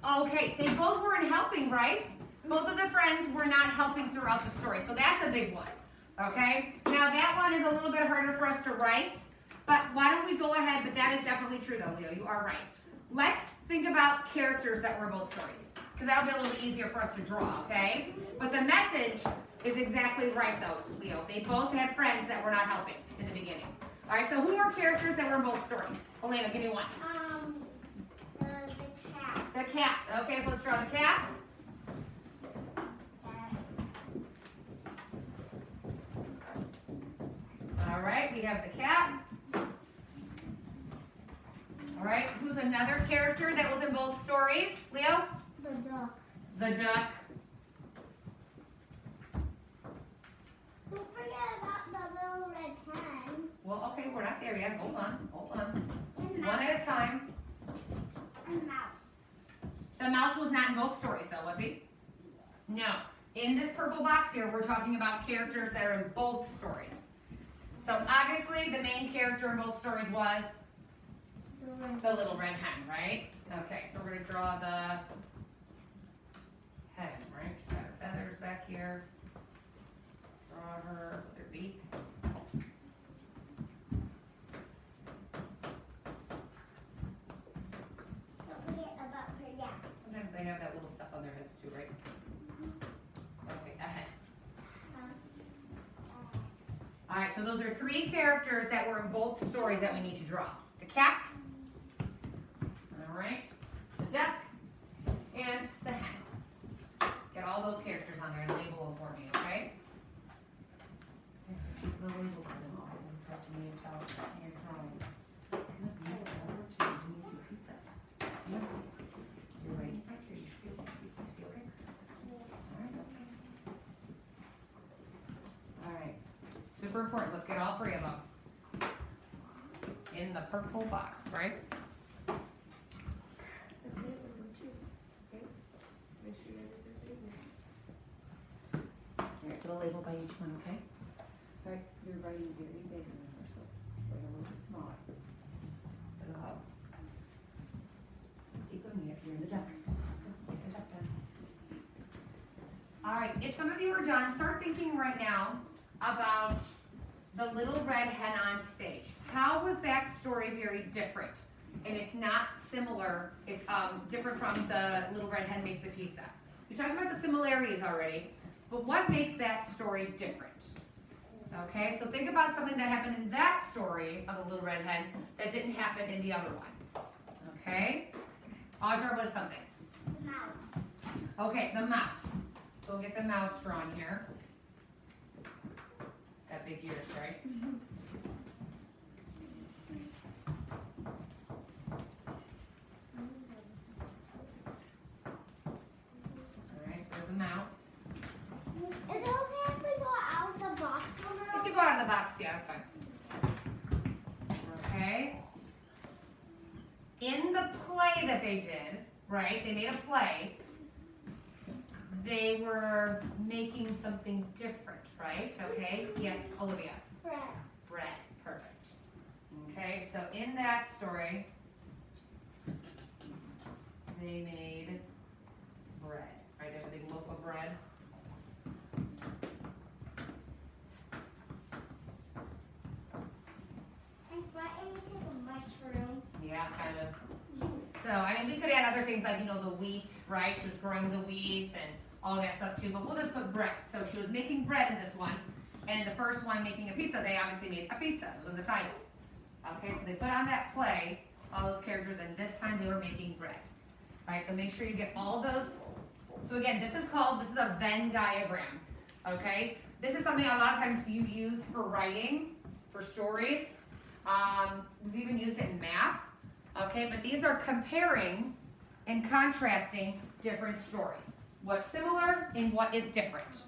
Okay, they both weren't helping, right? Both of the friends were not helping throughout the story, so that's a big one. Okay, now that one is a little bit harder for us to write, but why don't we go ahead, but that is definitely true though, Leo, you are right. Let's think about characters that were in both stories, because that'll be a little bit easier for us to draw, okay? But the message is exactly right though, Leo. They both had friends that were not helping in the beginning. All right, so who are characters that were in both stories? Elena, give me one. The cat. The cat. Okay, so let's draw the cat. All right, we have the cat. All right, who's another character that was in both stories? Leo? The duck. The duck. Don't forget about the little red hen. Well, okay, we're not there yet. Hold on, hold on. And One at a time. And mouse. The mouse was not in both stories, though, was he? No. In this purple box here, we're talking about characters that are in both stories. So obviously, the main character in both stories was the little red hen, right? Okay, so we're going to draw the hen, right? She's got her feathers back here. Draw her with her beak. Don't forget about her yak. Sometimes they have that little stuff on their heads too, right? Okay, a hen. All right, so those are three characters that were in both stories that we need to draw. The cat, all right, the duck, and the hen. Get all those characters on there and label them for me, okay? The label for them all. It's up to me to tell your drawings. You're right back here. You feel, see, okay? All right, that's good. All right. Super important. Let's get all three of them in the purple box, right? All right, put a label by each one, okay? All right, you're writing very big, remember, so write a little bit smaller. Put it up. Keep going, you're in the duck. Let's go, get the duck done. All right, if some of you are done, start thinking right now about the little red hen on stage. How was that story very different? And it's not similar, it's different from the little red hen makes a pizza. We talked about the similarities already, but what makes that story different? Okay, so think about something that happened in that story of the little red hen that didn't happen in the other one. Okay? Audra, what's something? The mouse. Okay, the mouse. So we'll get the mouse drawn here. It's got big ears, right? Alright, so there's the mouse. Is it okay if we go out of the box a You little? can go out of the box, yeah, that's fine. Okay. In the play that they did, right, they made a play, they were making something different, right? Okay, yes, Olivia. Bread. Bread, perfect. Okay, so in that story, they made bread, right? They have a big loaf of bread. And Brian took a mushroom. Yeah, kind of. So, I mean, we could add other things like, you know, the wheat, right? She was growing the wheat and all that stuff too, but we'll just put bread. So she was making bread in this one, and in the first one making a pizza, they obviously made a pizza. It was in the title. Okay, so they put on that play, all those characters, and this time they were making bread. All right, so make sure you get all those. So again, this is a Venn diagram, okay? This is something a lot of times you use for writing, for stories. We've even used it in math, okay? But these are comparing and contrasting different stories. What's similar and what is different.